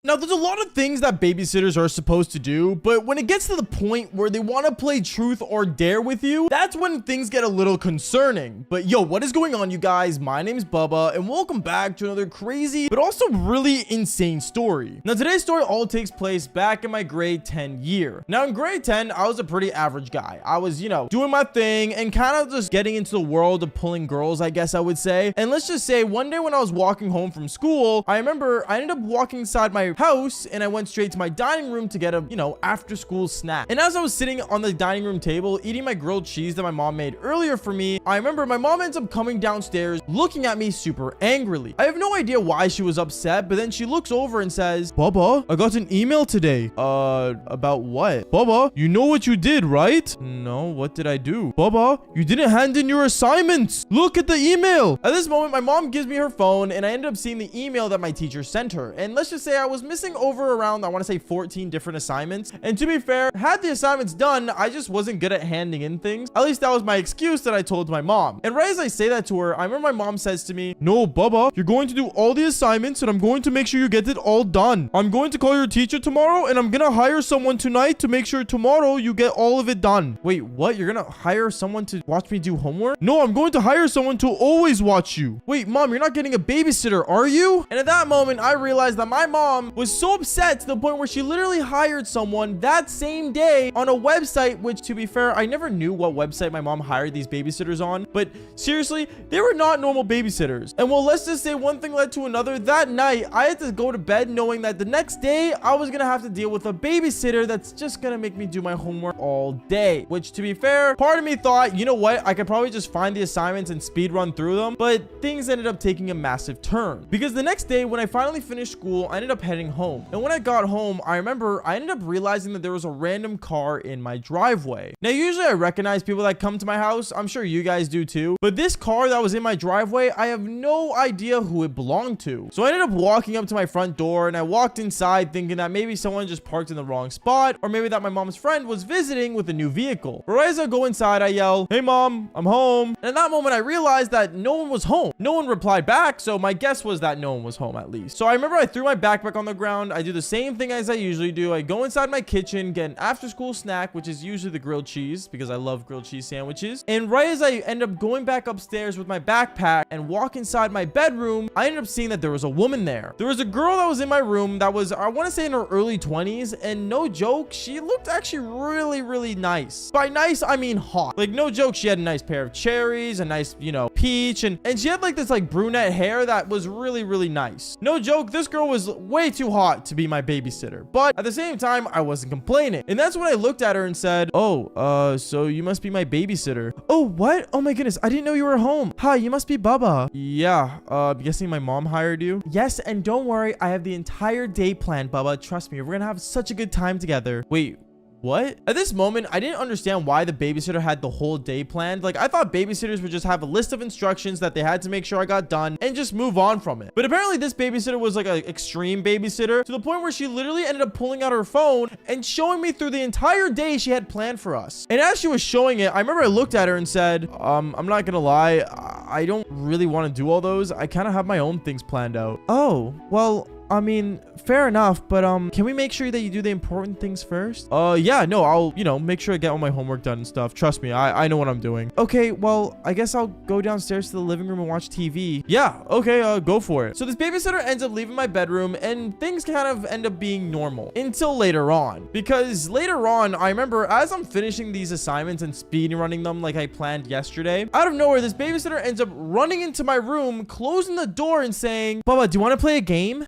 Now, there's a lot of things that babysitters are supposed to do, but when it gets to the point where they want to play truth or dare with you, that's when things get a little concerning. But yo, what is going on, you guys? My name is Bubba, and welcome back to another crazy, but also really insane story. Now, today's story all takes place back in my grade 10 year. Now, in grade 10, I was a pretty average guy. I was, doing my thing and kind of just getting into the world of pulling girls, I guess I would say. And let's just say one day when I was walking home from school, I remember I ended up walking inside my house and I went straight to my dining room to get a, after school snack. And as I was sitting on the dining room table eating my grilled cheese that my mom made earlier for me, I remember my mom ends up coming downstairs looking at me super angrily. I have no idea why she was upset, but then she looks over and says, "Bubba, I got an email today." About what? "Bubba, you know what you did, right?" "No, what did I do?" "Bubba, you didn't hand in your assignments. Look at the email." At this moment, my mom gives me her phone and I ended up seeing the email that my teacher sent her. And let's just say I was missing over around, I want to say 14 different assignments. And to be fair, had the assignments done, I just wasn't good at handing in things. At least that was my excuse that I told my mom. And right as I say that to her, I remember my mom says to me, "No, Bubba, you're going to do all the assignments and I'm going to make sure you get it all done. I'm going to call your teacher tomorrow and I'm going to hire someone tonight to make sure tomorrow you get all of it done." "Wait, what? You're going to hire someone to watch me do homework?" "No, I'm going to hire someone to always watch you." "Wait, Mom, you're not getting a babysitter, are you?" And at that moment, I realized that my mom was so upset to the point where she literally hired someone that same day on a website, which, to be fair, I never knew what website my mom hired these babysitters on, but seriously, they were not normal babysitters. And well, let's just say one thing led to another. That night, I had to go to bed knowing that the next day I was gonna have to deal with a babysitter that's just gonna make me do my homework all day, which, to be fair, part of me thought, you know what, I could probably just find the assignments and speed run through them, but things ended up taking a massive turn because the next day when I finally finished school, I ended up heading home. And when I got home, I remember I ended up realizing that there was a random car in my driveway. Now, usually I recognize people that come to my house. I'm sure you guys do too. But this car that was in my driveway, I have no idea who it belonged to. So I ended up walking up to my front door and I walked inside thinking that maybe someone just parked in the wrong spot or maybe that my mom's friend was visiting with a new vehicle. But right as I go inside, I yell, "Hey Mom, I'm home." And at that moment, I realized that no one was home. No one replied back. So my guess was that no one was home at least. So I remember I threw my backpack on the ground. I do the same thing as I usually do. I go inside my kitchen, get an after school snack, which is usually the grilled cheese because I love grilled cheese sandwiches. And right as I end up going back upstairs with my backpack and walk inside my bedroom, I ended up seeing that there was a woman there. There was a girl that was in my room that was, I want to say, in her early 20s. And no joke, she looked actually really, really nice. By nice, I mean hot. Like, no joke, she had a nice pair of cherries, a nice, peach. And she had like this like brunette hair that was really, really nice. No joke, this girl was way too hot to be my babysitter. But at the same time, I wasn't complaining. And that's when I looked at her and said, "Oh, so you must be my babysitter." "Oh, what? Oh my goodness, I didn't know you were home. Hi, you must be Bubba." "Yeah, I'm guessing my mom hired you?" "Yes, and don't worry, I have the entire day planned, Bubba. Trust me, we're gonna have such a good time together." "Wait, what?" At this moment, I didn't understand why the babysitter had the whole day planned. Like, I thought babysitters would just have a list of instructions that they had to make sure I got done and just move on from it. But apparently this babysitter was like an extreme babysitter to the point where she literally ended up pulling out her phone and showing me through the entire day she had planned for us. And as she was showing it, I remember I looked at her and said, I'm not gonna lie, I don't really want to do all those. I kind of have my own things planned out." "Oh, well, I mean, fair enough, but can we make sure that you do the important things first?" Yeah, no, I'll, make sure I get all my homework done and stuff. Trust me, I know what I'm doing." "Okay, well, I guess I'll go downstairs to the living room and watch TV." "Yeah, okay, go for it." So this babysitter ends up leaving my bedroom and things kind of end up being normal until later on. Because later on, I remember as I'm finishing these assignments and speed running them like I planned yesterday, out of nowhere, this babysitter ends up running into my room, closing the door and saying, "Bubba, do you want to play a game?"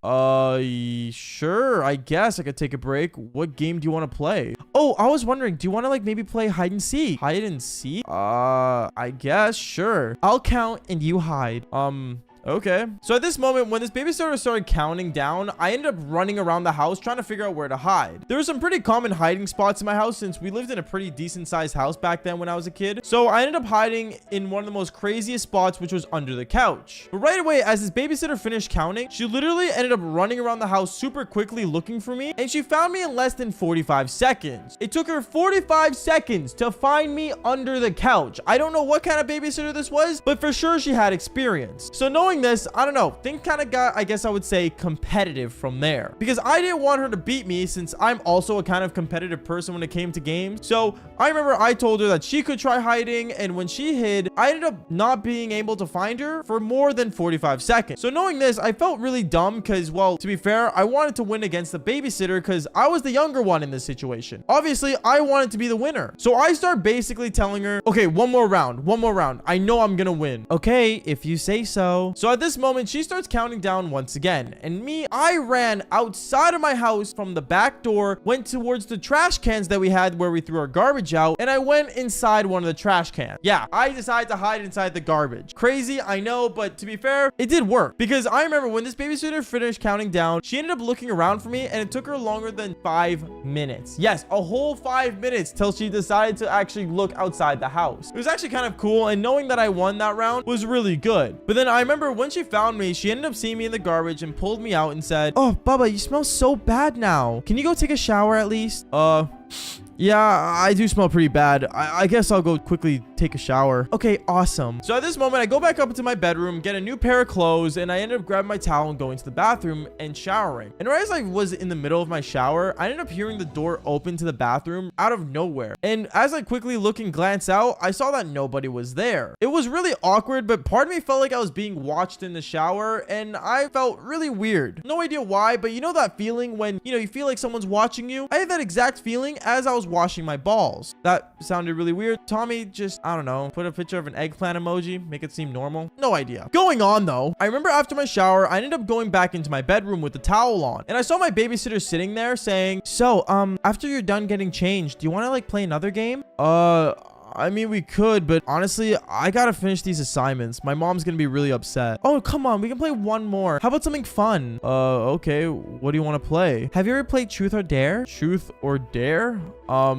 Sure, I guess I could take a break. What game do you want to play?" "Oh, I was wondering, do you want to like maybe play hide and seek?" "Hide and seek? I guess, sure. I'll count and you hide." Okay. So at this moment, when this babysitter started counting down, I ended up running around the house trying to figure out where to hide. There were some pretty common hiding spots in my house since we lived in a pretty decent sized house back then when I was a kid. So I ended up hiding in one of the most craziest spots, which was under the couch. But right away, as this babysitter finished counting, she literally ended up running around the house super quickly looking for me, and she found me in less than 45 seconds. It took her 45 seconds to find me under the couch. I don't know what kind of babysitter this was, but for sure she had experience. So knowing knowing this, I don't know, things kind of got, I guess I would say, competitive from there, because I didn't want her to beat me since I'm also a kind of competitive person when it came to games. So I remember I told her that she could try hiding, and when she hid, I ended up not being able to find her for more than 45 seconds. So knowing this, I felt really dumb because, well, to be fair, I wanted to win against the babysitter because I was the younger one in this situation. Obviously, I wanted to be the winner. So I start basically telling her, okay, one more round. I know I'm gonna win. Okay, if you say so. So at this moment, she starts counting down once again. And me, I ran outside of my house from the back door, went towards the trash cans that we had where we threw our garbage out, and I went inside one of the trash cans. Yeah, I decided to hide inside the garbage. Crazy, I know, but to be fair, it did work. Because I remember when this babysitter finished counting down, she ended up looking around for me, and it took her longer than 5 minutes. Yes, a whole 5 minutes till she decided to actually look outside the house. It was actually kind of cool, and knowing that I won that round was really good. But then I remember when she found me, she ended up seeing me in the garbage and pulled me out and said, "Oh, Bubba, you smell so bad now. Can you go take a shower at least?" Yeah, I do smell pretty bad. I guess I'll go quickly take a shower. Okay, awesome. So at this moment, I go back up into my bedroom, get a new pair of clothes, and I ended up grabbing my towel and going to the bathroom and showering. And right as I was in the middle of my shower, I ended up hearing the door open to the bathroom out of nowhere. And as I quickly look and glance out, I saw that nobody was there. It was really awkward, but part of me felt like I was being watched in the shower, and I felt really weird. No idea why, but you know that feeling when, you feel like someone's watching you? I had that exact feeling as I was washing my balls. That sounded really weird. Tommy just, I don't know, put a picture of an eggplant emoji, make it seem normal. No idea. Going on though, I remember after my shower, I ended up going back into my bedroom with the towel on, and I saw my babysitter sitting there saying, "So, after you're done getting changed, do you want to like play another game?" I mean, we could, but honestly, I gotta finish these assignments. My mom's gonna be really upset. Oh, come on. We can play one more. How about something fun? Okay. What do you want to play? Have you ever played Truth or Dare? Truth or Dare? I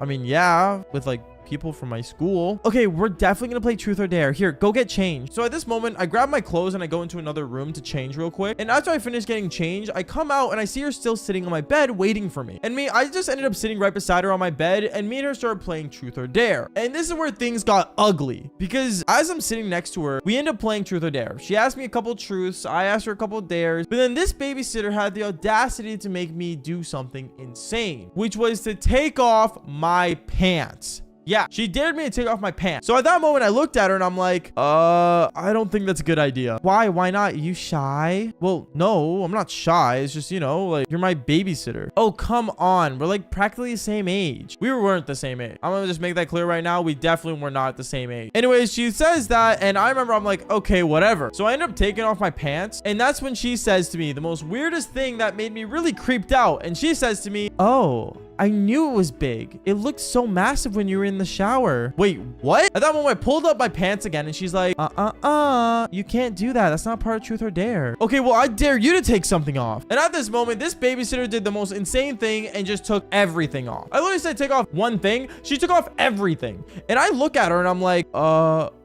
mean, yeah, with like people from my school. Okay, we're definitely gonna play Truth or Dare. Here, go get changed. So at this moment, I grab my clothes and I go into another room to change real quick. And after I finish getting changed, I come out and I see her still sitting on my bed waiting for me. And I just ended up sitting right beside her on my bed, and me and her started playing Truth or Dare. And this is where things got ugly, because as I'm sitting next to her, we end up playing Truth or Dare. She asked me a couple truths, I asked her a couple dares, but then this babysitter had the audacity to make me do something insane, which was to take off my pants. Yeah, she dared me to take off my pants. So at that moment, I looked at her and I'm like, I don't think that's a good idea. Why? Why not? You shy? Well, no, I'm not shy. It's just, like, you're my babysitter. Oh, come on. We're like practically the same age. We weren't the same age. I'm gonna just make that clear right now. We definitely were not the same age. Anyways, she says that, and I remember I'm like, okay, whatever. So I end up taking off my pants, and that's when she says to me the most weirdest thing that made me really creeped out. And she says to me, "Oh, I knew it was big. It looked so massive when you were in the shower." Wait, what? At that moment, I pulled up my pants again, and she's like, you can't do that. That's not part of Truth or Dare. Okay, well, I dare you to take something off. And at this moment, this babysitter did the most insane thing and just took everything off. I literally said take off one thing. She took off everything. And I look at her and I'm like,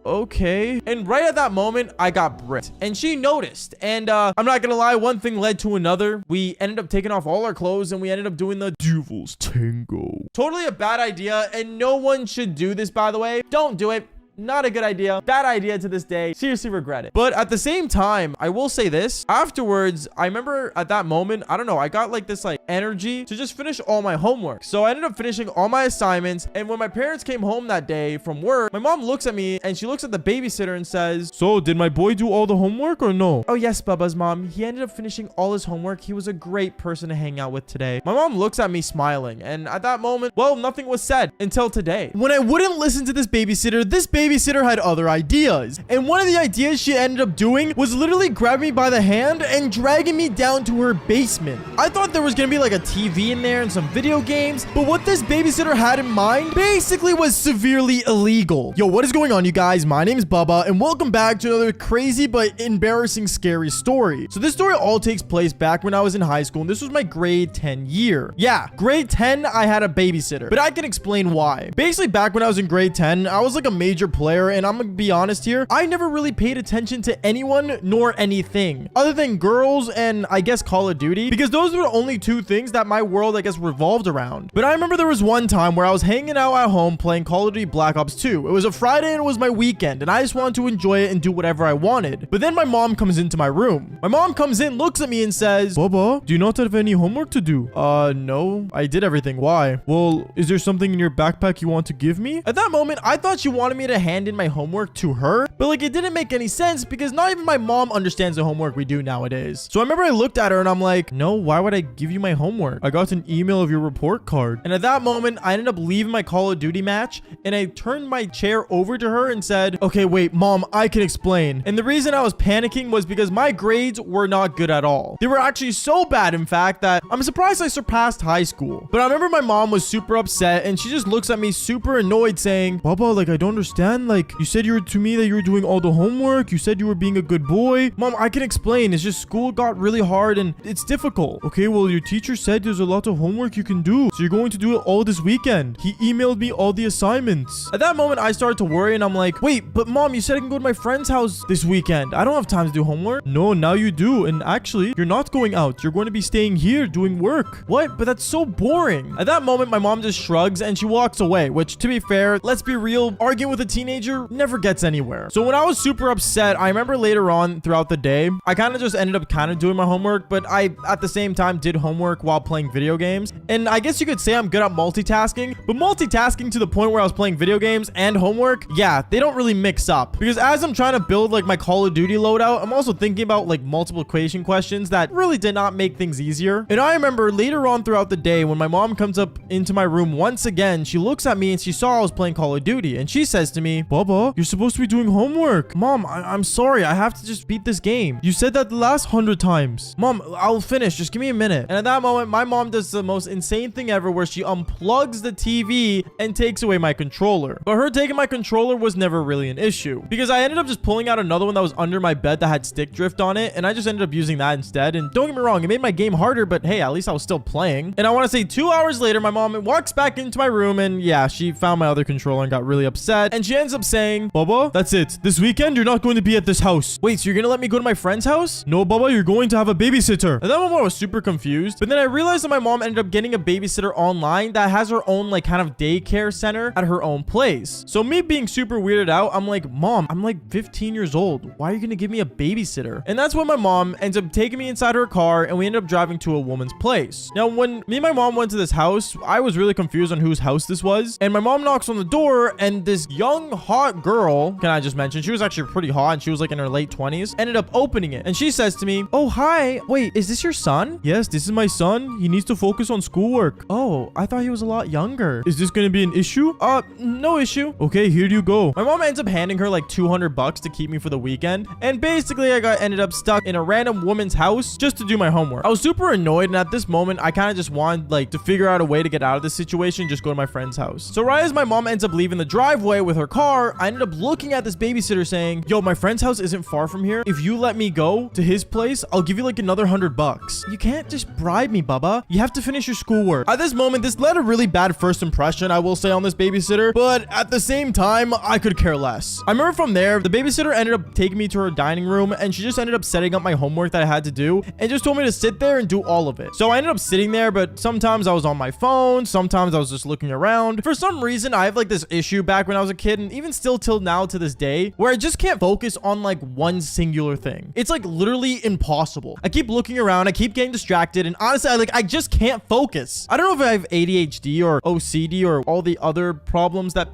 okay. And right at that moment, I got bricked, and she noticed. And I'm not gonna lie, one thing led to another. We ended up taking off all our clothes, and we ended up doing the Devil's Tango. Totally a bad idea, and no one should do this, by the way. Don't do it. Not a good idea. Bad idea to this day. Seriously regret it. But at the same time, I will say this. Afterwards, I remember at that moment, I don't know, I got like this like energy to just finish all my homework. So I ended up finishing all my assignments. And when my parents came home that day from work, my mom looks at me and she looks at the babysitter and says, "So did my boy do all the homework or no?" "Oh yes, Bubba's mom. He ended up finishing all his homework. He was a great person to hang out with today." My mom looks at me smiling. And at that moment, well, nothing was said until today. When I wouldn't listen to this babysitter had other ideas. And one of the ideas she ended up doing was literally grabbing me by the hand and dragging me down to her basement. I thought there was gonna be like a TV in there and some video games, but what this babysitter had in mind basically was severely illegal. Yo, what is going on, you guys? My name is Bubba, and welcome back to another crazy but embarrassing scary story. So this story all takes place back when I was in high school, and this was my grade 10 year. Yeah, grade 10, I had a babysitter, but I can explain why. Basically, back when I was in grade 10, I was like a major player, and I'm gonna be honest here, I never really paid attention to anyone nor anything other than girls and I guess Call of Duty, because those were the only two things that my world, I guess, revolved around. But I remember there was one time where I was hanging out at home playing Call of Duty Black Ops 2. It was a Friday and it was my weekend, and I just wanted to enjoy it and do whatever I wanted. But then my mom comes into my room. My mom comes in, looks at me and says, "Baba, do you not have any homework to do?" No, I did everything. Why? Well, is there something in your backpack you want to give me? At that moment, I thought she wanted me to hand in my homework to her, but like it didn't make any sense because not even my mom understands the homework we do nowadays. So I remember I looked at her and I'm like, no, why would I give you my homework? I got an email of your report card. And at that moment, I ended up leaving my Call of Duty match and I turned my chair over to her and said, okay, wait, mom, I can explain. And the reason I was panicking was because my grades were not good at all. They were actually so bad, in fact, that I'm surprised I surpassed high school. But I remember my mom was super upset and she just looks at me super annoyed saying, Baba, like, I don't understand. Like, you said to me that you were doing all the homework. You said you were being a good boy. Mom, I can explain. It's just school got really hard and it's difficult. Okay, well, your teacher said there's a lot of homework you can do. So you're going to do it all this weekend. He emailed me all the assignments. At that moment, I started to worry and I'm like, wait, but mom, you said I can go to my friend's house this weekend. I don't have time to do homework. No, now you do. And actually, you're not going out. You're going to be staying here doing work. What? But that's so boring. At that moment, my mom just shrugs and she walks away, which, to be fair, let's be real, arguing with a teenager never gets anywhere. So when I was super upset, I remember later on throughout the day, I kind of just ended up kind of doing my homework, but I at the same time did homework while playing video games. And I guess you could say I'm good at multitasking, but multitasking to the point where I was playing video games and homework, yeah, they don't really mix up. Because as I'm trying to build like my Call of Duty loadout, I'm also thinking about like multiplication questions that really did not make things easier. And I remember later on throughout the day when my mom comes up into my room once again, she looks at me and she saw I was playing Call of Duty and she says to me, Baba, you're supposed to be doing homework. Mom, I'm sorry. I have to just beat this game. You said that the last 100 times. Mom, I'll finish. Just give me a minute. And at that moment, my mom does the most insane thing ever where she unplugs the TV and takes away my controller. But her taking my controller was never really an issue because I ended up just pulling out another one that was under my bed that had stick drift on it. And I just ended up using that instead. And don't get me wrong, it made my game harder, but hey, at least I was still playing. And I want to say 2 hours later, my mom walks back into my room and yeah, she found my other controller and got really upset. And she ends up saying, Baba, that's it. This weekend, you're not going to be at this house. Wait, so you're going to let me go to my friend's house? No, Baba, you're going to have a babysitter. At that moment, I was super confused. But then I realized that my mom ended up getting a babysitter online that has her own like kind of daycare center at her own place. So me being super weirded out, I'm like, Mom, I'm like 15 years old. Why are you going to give me a babysitter? And that's when my mom ends up taking me inside her car and we ended up driving to a woman's place. Now, when me and my mom went to this house, I was really confused on whose house this was. And my mom knocks on the door and this young, hot girl, can I just mention, she was actually pretty hot and she was like in her late 20s, ended up opening it. And she says to me, oh, hi. Wait, is this your son? Yes, this is my son. He needs to focus on schoolwork. Oh, I thought he was a lot younger. Is this going to be an issue? No issue. Okay, here you go. My mom ends up handing her like $200 to keep me for the weekend. And basically I ended up stuck in a random woman's house just to do my homework. I was super annoyed. And at this moment, I kind of just wanted like to figure out a way to get out of this situation, just go to my friend's house. So right as my mom ends up leaving the driveway with her car, I ended up looking at this babysitter saying, yo, my friend's house isn't far from here. If you let me go to his place, I'll give you like another $100. You can't just bribe me, Baba. You have to finish your schoolwork. At this moment, this led a really bad first impression, I will say, on this babysitter, but at the same time, I could care less. I remember from there, the babysitter ended up taking me to her dining room and she just ended up setting up my homework that I had to do and just told me to sit there and do all of it. So I ended up sitting there, but sometimes I was on my phone, sometimes I was just looking around. For some reason, I have like this issue back when I was a kid and even still till now to this day where I just can't focus on like one singular thing. It's like literally impossible. I keep looking around, I keep getting distracted, and honestly, I just can't focus. I don't know if I have ADHD or OCD or all the other problems that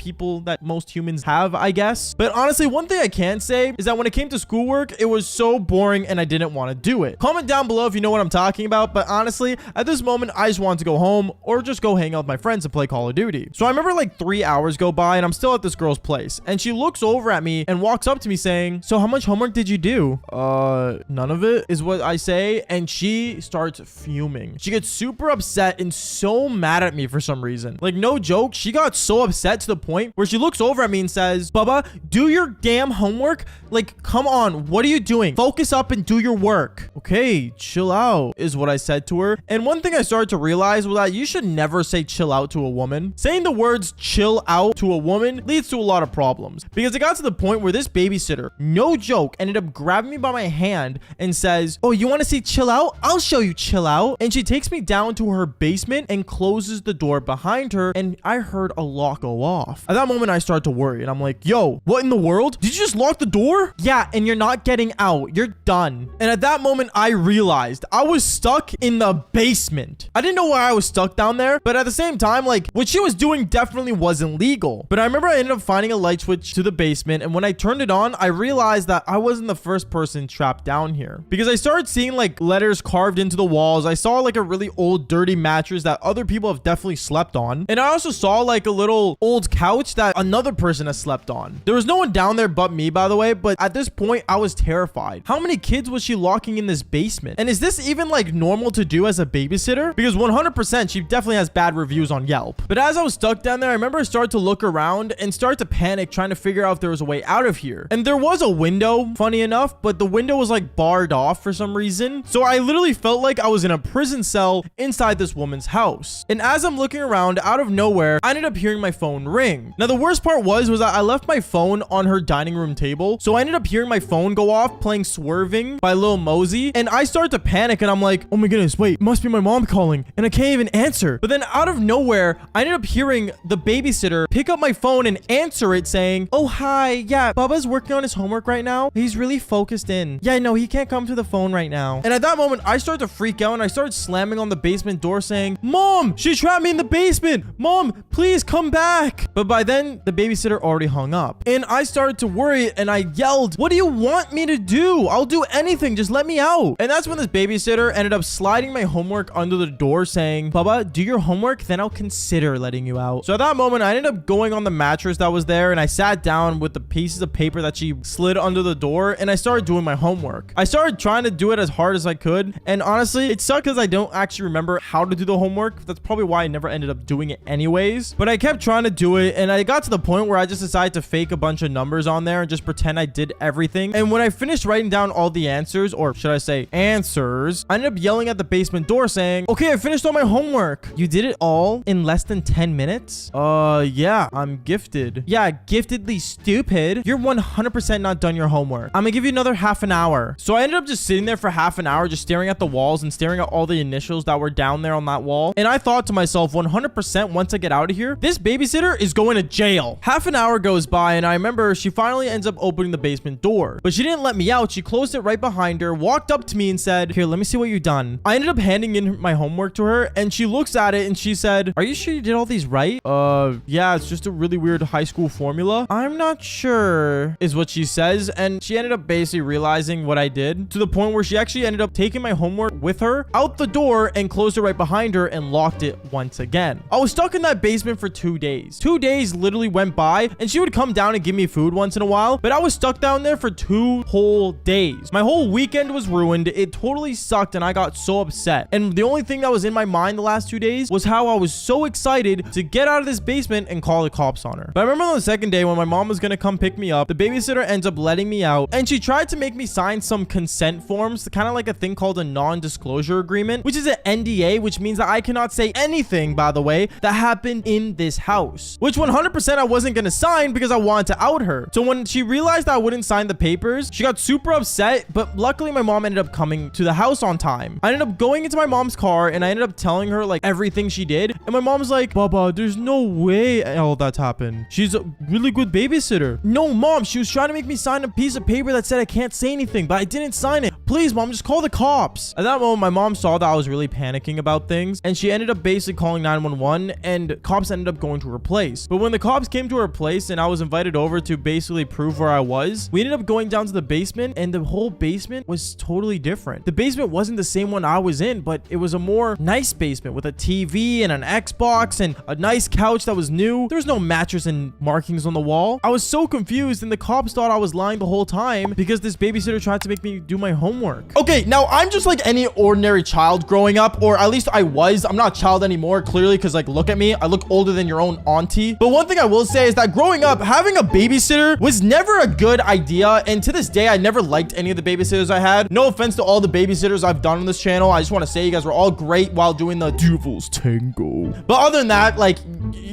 most humans have, I guess. But honestly, one thing I can say is that when it came to schoolwork, it was so boring and I didn't want to do it. Comment down below if you know what I'm talking about, but honestly, at this moment, I just wanted to go home or just go hang out with my friends and play Call of Duty. So I remember like 3 hours go by and I'm still at this girl's place and she looks over at me and walks up to me saying, so how much homework did you do? None of it is what I say. And she starts fuming. She gets super upset and so mad at me for some reason. Like, no joke. She got so upset to the point where she looks over at me and says, Baba, do your damn homework. Like, come on. What are you doing? Focus up and do your work. Okay, chill out is what I said to her. And one thing I started to realize was that you should never say chill out to a woman. Saying the words chill out to a woman leads to a lot of problems because it got to the point where this babysitter, no joke, ended up grabbing me by my hand and says, "Oh, you want to see chill out? I'll show you chill out." And she takes me down to her basement and closes the door behind her, and I heard a lock go off. At that moment, I start to worry, and I'm like, yo, what in the world? Did you just lock the door? Yeah, and you're not getting out. You're done. And at that moment, I realized I was stuck in the basement. I didn't know why I was stuck down there, but at the same time, like, what she was doing definitely wasn't legal. But I remember I ended up finding a light switch to the basement, and when I turned it on, I realized that I wasn't the first person trapped down here because I started seeing like letters carved into the walls. I saw like a really old dirty mattress that other people have definitely slept on, and I also saw like a little old couch that another person has slept on. There was no one down there but me, by the way, but at this point I was terrified. How many kids was she locking in this basement? And is this even like normal to do as a babysitter? Because 100% she definitely has bad reviews on Yelp. But as I was stuck down there, I remember I started to look around and start to panic trying to figure out if there was a way out of here. And there was a window, funny enough, but the window was like barred off for some reason. So I literally felt like I was in a prison cell inside this woman's house. And as I'm looking around, out of nowhere, I ended up hearing my phone ring. Now the worst part was that I left my phone on her dining room table. So I ended up hearing my phone go off playing Swerving by Lil Mosey. And I started to panic and I'm like, oh my goodness, wait, it must be my mom calling. And I can't even answer. But then out of nowhere, I ended up hearing the babysitter pick up my phone and answer it saying, oh, hi. Yeah, Bubba's working on his homework right now. He's really focused in. Yeah, no, he can't come to the phone right now. And at that moment, I started to freak out and I started slamming on the basement door saying, Mom, she trapped me in the basement. Mom, please come back. But by then, the babysitter already hung up. And I started to worry and I yelled, what do you want me to do? I'll do anything. Just let me out. And that's when this babysitter ended up sliding my homework under the door saying, Bubba, do your homework, then I'll consider letting you out. So at that moment, I ended up going on the mattress that was there and I sat down with the pieces of paper that she slid under the door and I started doing my homework. I started trying to do it as hard as I could. And honestly, it sucked because I don't actually remember how to do the homework. That's probably why I never ended up doing it anyways. But I kept trying to do it and I got to the point where I just decided to fake a bunch of numbers on there and just pretend I did everything. And when I finished writing down all the answers, or should I say answers, I ended up yelling at the basement door saying, okay, I finished all my homework. You did it all in less than 10 minutes? Yeah, I'm gifted. Yeah, giftedly stupid. You're 100% not done your homework. I'm gonna give you another half an hour. So I ended up just sitting there for half an hour, just staring at the walls and staring at all the initials that were down there on that wall. And I thought to myself, 100% once I get out of here, this babysitter is going to jail. Half an hour goes by and I remember she finally ends up opening the basement door, but she didn't let me out. She closed it right behind her, walked up to me and said, here, let me see what you've done. I ended up handing in my homework to her and she looks at it and she said, are you sure you did all these right? Yeah, it's just a really weird high school formula. I'm not sure, is what she says. And she ended up basically realizing what I did to the point where she actually ended up taking my homework with her out the door and closed it right behind her and locked it once again. I was stuck in that basement for 2 days. 2 days literally went by and she would come down and give me food once in a while, but I was stuck down there for 2 whole days. My whole weekend was ruined. It totally sucked and I got so upset. And the only thing that was in my mind the last 2 days was how I was so excited to get out of this basement and call the cops on her. But I remember on the second day when my mom was gonna come pick me up, the babysitter ends up letting me out and she tried to make me sign some consent forms, kind of like a thing called a non-disclosure agreement, which is an NDA, which means that I cannot say anything, by the way, that happened in this house, which 100% I wasn't gonna sign because I wanted to out her. So when she realized that I wouldn't sign the papers, she got super upset, but luckily my mom ended up coming to the house on time. I ended up going into my mom's car and I ended up telling her like everything she did. And my mom's like, Baba, there's no way all that's happened. She's a really good babysitter. No, Mom, she was trying to make me sign a piece of paper that said I can't say anything, but I didn't sign it. Please, Mom, just call the cops. At that moment, my mom saw that I was really panicking about things and she ended up basically calling 911 and cops ended up going to her place. But when the cops came to her place and I was invited over to basically prove where I was, we ended up going down to the basement and the whole basement was totally different. The basement wasn't the same one I was in, but it was a more nice basement with a TV and an Xbox and a nice couch that was new. There was no mattress and markings on the wall. I was so confused and the cops thought I was lying the whole time because this babysitter tried to make me do my homework. Okay, now I'm just like any ordinary child growing up, or at least I was. I'm not a child anymore, clearly, because like, look at me. I look older than your own auntie. But one thing I will say is that growing up, having a babysitter was never a good idea. And to this day, I never liked any of the babysitters I had. No offense to all the babysitters I've done on this channel. I just want to say you guys were all great while doing the Devil's Tango. But other than that, like,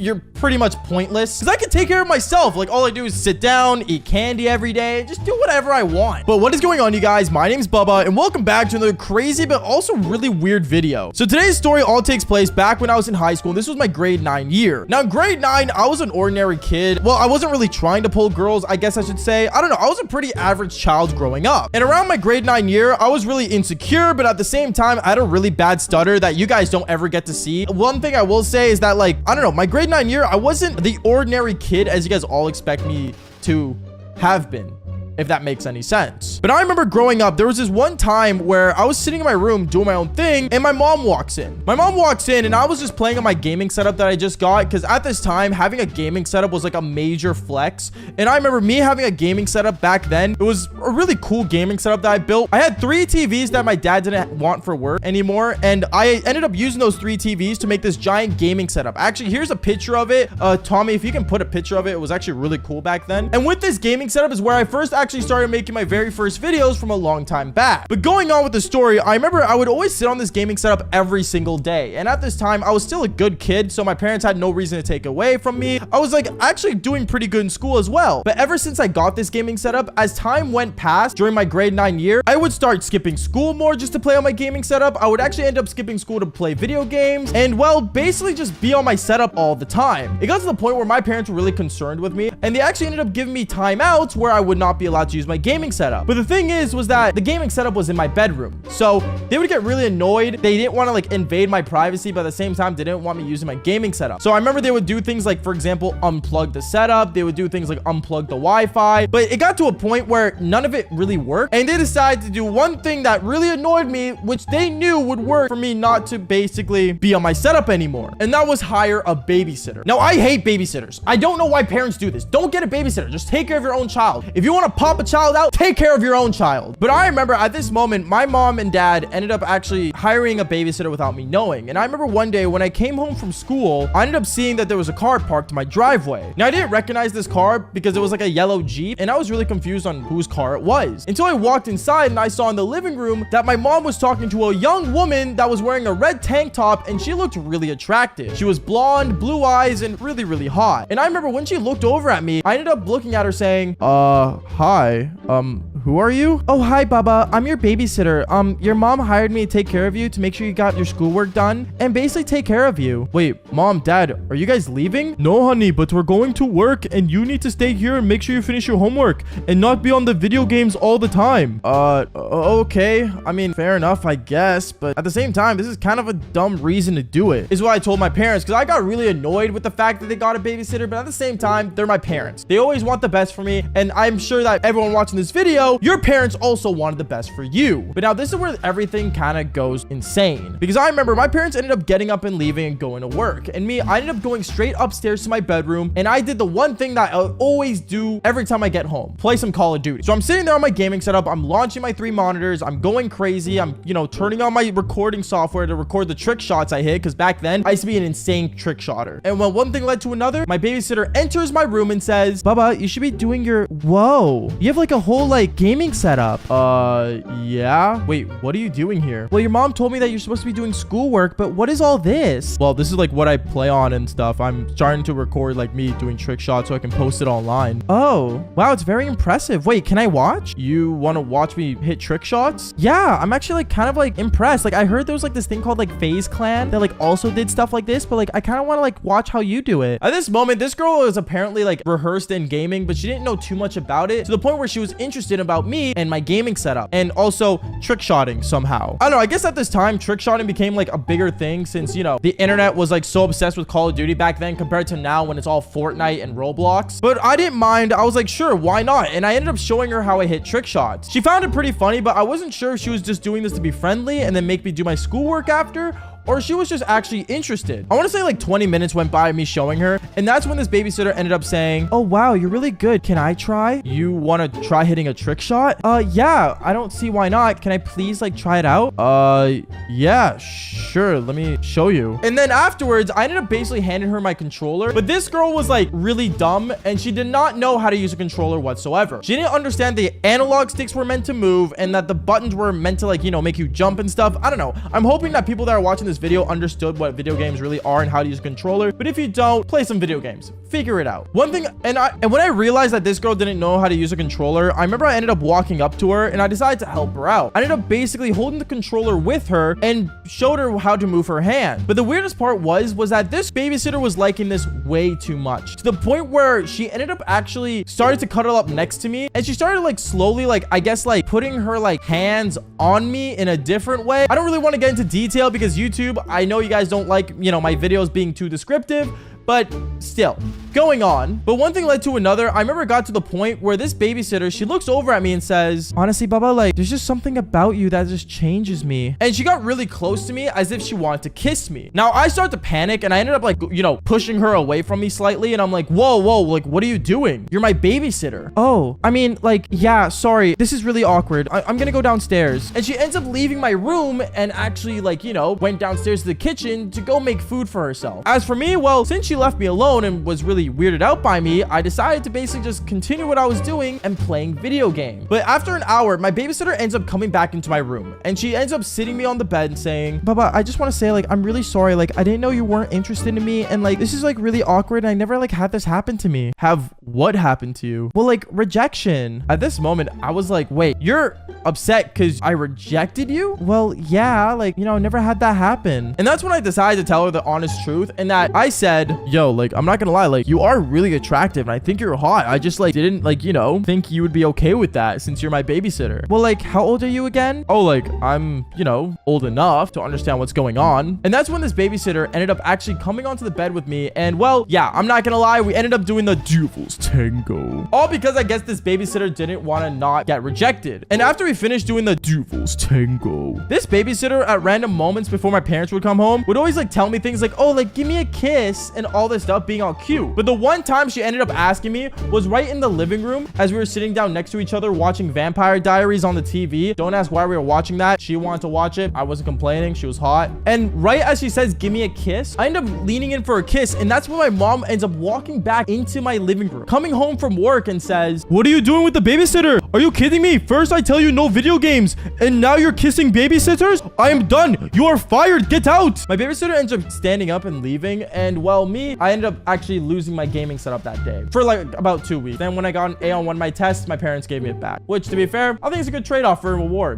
you're pretty much pointless because I can take care of myself. Like, all I do is sit down, eat candy every day, and just do whatever I want. But what is going on, you guys? My name's Bubba, and welcome back to another crazy but also really weird video. So today's story all takes place back when I was in high school. This was my grade 9 year. Now, in grade 9, I was an ordinary kid. Well, I wasn't really trying to pull girls, I guess I should say. I don't know. I was a pretty average child growing up. And around my grade 9 year, I was really insecure, but at the same time, I had a really bad stutter that you guys don't ever get to see. One thing I will say is that, like, I don't know, my grade 9 year, I wasn't the ordinary kid as you guys all expect me to have been, if that makes any sense. But I remember growing up, there was this one time where I was sitting in my room doing my own thing, and my mom walks in. My mom walks in, and I was just playing on my gaming setup that I just got, because at this time, having a gaming setup was like a major flex. And I remember me having a gaming setup back then. It was a really cool gaming setup that I built. I had 3 TVs that my dad didn't want for work anymore, and I ended up using those 3 TVs to make this giant gaming setup. Actually, here's a picture of it. Tommy, if you can put a picture of it, it was actually really cool back then. And with this gaming setup is where I first actually started making my very first videos from a long time back. But going on with the story, I remember I would always sit on this gaming setup every single day. And at this time, I was still a good kid, so my parents had no reason to take away from me. I was like actually doing pretty good in school as well. But ever since I got this gaming setup, as time went past during my grade 9 year, I would start skipping school more just to play on my gaming setup. I would actually end up skipping school to play video games and, well, basically just be on my setup all the time. It got to the point where my parents were really concerned with me, and they actually ended up giving me timeouts where I would not be allowed to use my gaming setup. But the thing was that the gaming setup was in my bedroom, so they would get really annoyed. They didn't want to like invade my privacy, but at the same time they didn't want me using my gaming setup. So I remember they would do things like, for example, unplug the setup. They would do things like unplug the Wi-Fi, but it got to a point where none of it really worked, and they decided to do one thing that really annoyed me, which they knew would work for me not to basically be on my setup anymore, and that was hire a babysitter. Now, I hate babysitters. I don't know why parents do this. Don't get a babysitter. Just take care of your own child. If you want to pop a child out, take care of your own child. But I remember at this moment, my mom and dad ended up actually hiring a babysitter without me knowing. And I remember one day when I came home from school, I ended up seeing that there was a car parked in my driveway. Now, I didn't recognize this car because it was like a yellow Jeep, and I was really confused on whose car it was until I walked inside and I saw in the living room that my mom was talking to a young woman that was wearing a red tank top, and she looked really attractive. She was blonde, blue eyes, and really, really hot. And I remember when she looked over at me, I ended up looking at her saying, hi, who are you? Oh, hi, Bubba. I'm your babysitter. Your mom hired me to take care of you, to make sure you got your schoolwork done and basically take care of you. Wait, Mom, Dad, are you guys leaving? No, honey, but we're going to work and you need to stay here and make sure you finish your homework and not be on the video games all the time. Okay. I mean, fair enough, I guess, but at the same time, this is kind of a dumb reason to do it, is what I told my parents, because I got really annoyed with the fact that they got a babysitter, but at the same time, they're my parents. They always want the best for me, and I'm sure that everyone watching this video, your parents also wanted the best for you. But now this is where everything kind of goes insane, because I remember my parents ended up getting up and leaving and going to work, and me, I ended up going straight upstairs to my bedroom, and I did the one thing that I always do every time I get home: play some Call of Duty. So I'm sitting there on my gaming setup, I'm launching my 3 monitors, I'm going crazy, I'm, you know, turning on my recording software to record the trick shots I hit, because back then I used to be an insane trick shotter. And when one thing led to another, my babysitter enters my room and says, Bubba, you should be doing your... Whoa, you have like a whole like gaming setup. Yeah. Wait, what are you doing here? Well, your mom told me that you're supposed to be doing schoolwork, but what is all this? Well, this is like what I play on and stuff. I'm starting to record like me doing trick shots so I can post it online. Oh, wow, it's very impressive. Wait, can I watch? You want to watch me hit trick shots? Yeah, I'm actually like kind of like impressed. Like I heard there was like this thing called like FaZe Clan that like also did stuff like this, but like I kind of want to like watch how you do it. At this moment, this girl was apparently like rehearsed in gaming, but she didn't know too much about it, to the point where she was interested about me and my gaming setup, and also trick shotting somehow. I don't know, I guess at this time trick shotting became like a bigger thing, since, you know, the internet was like so obsessed with Call of Duty back then compared to now when it's all Fortnite and Roblox. But I didn't mind. I was like, sure, why not? And I ended up showing her how I hit trick shots. She found it pretty funny, but I wasn't sure if she was just doing this to be friendly and then make me do my schoolwork after, or she was just actually interested. I want to say like 20 minutes went by me showing her, and that's when this babysitter ended up saying, oh wow, you're really good. Can I try? You want to try hitting a trick shot? Yeah, I don't see why not. Can I please like try it out? Yeah, sure, let me show you. And then afterwards, I ended up basically handing her my controller, but this girl was like really dumb and she did not know how to use a controller whatsoever. She didn't understand the analog sticks were meant to move and that the buttons were meant to, like, you know, make you jump and stuff. I don't know. I'm hoping that people that are watching this this video understood what video games really are and how to use a controller. But if you don't, play some video games. Figure it out. One thing, and when I realized that this girl didn't know how to use a controller, I remember I ended up walking up to her and I decided to help her out. I ended up basically holding the controller with her and showed her how to move her hand. But the weirdest part was that this babysitter was liking this way too much, to the point where she ended up actually started to cuddle up next to me, and she started like slowly, like I guess like putting her like hands on me in a different way. I don't really want to get into detail because YouTube, I know you guys don't like, you know, my videos being too descriptive, but still going on. But one thing led to another. I remember it got to the point where this babysitter, she looks over at me and says, honestly, Baba, like there's just something about you that just changes me. And she got really close to me as if she wanted to kiss me. Now I start to panic and I ended up like, you know, pushing her away from me slightly. And I'm like, whoa, like, what are you doing? You're my babysitter. Oh, I mean, like, yeah, sorry. This is really awkward. I'm gonna go downstairs. And she ends up leaving my room and actually like, you know, went downstairs to the kitchen to go make food for herself. As for me, well, since she left me alone and was really weirded out by me, I decided to basically just continue what I was doing and playing video games. But after an hour, my babysitter ends up coming back into my room and she ends up sitting me on the bed and saying, Baba, I just want to say, like, I'm really sorry. Like, I didn't know you weren't interested in me. And like, this is like really awkward. And I never like had this happen to me. Have what happened to you? Well, like rejection. At this moment, I was like, wait, you're upset because I rejected you? Well, yeah, like, you know, I never had that happen. And that's when I decided to tell her the honest truth. And that I said, yo, like, I'm not gonna lie, like, you are really attractive and I think you're hot. I just like didn't like, you know, think you would be okay with that since you're my babysitter. Well, like, how old are you again? Oh, like, I'm, you know, old enough to understand what's going on. And that's when this babysitter ended up actually coming onto the bed with me. And well, yeah, I'm not gonna lie, we ended up doing the Devil's Tango. All because I guess this babysitter didn't want to not get rejected. And after we finished doing the Devil's Tango, this babysitter at random moments before my parents would come home would always like tell me things like, oh, like, give me a kiss and all this stuff, being all cute. But the one time she ended up asking me was right in the living room as we were sitting down next to each other watching Vampire Diaries on the TV. Don't ask why we were watching that. She wanted to watch it. I wasn't complaining. She was hot. And right as she says, give me a kiss, I end up leaning in for a kiss. And that's when my mom ends up walking back into my living room, coming home from work and says, what are you doing with the babysitter? Are you kidding me? First I tell you no video games and now you're kissing babysitters? I am done. You are fired. Get out. My babysitter ends up standing up and leaving. And well, I ended up actually losing my gaming setup that day for like about 2 weeks. Then when I got an A on one of my tests, my parents gave me it back, which to be fair, I think it's a good trade-off for a reward.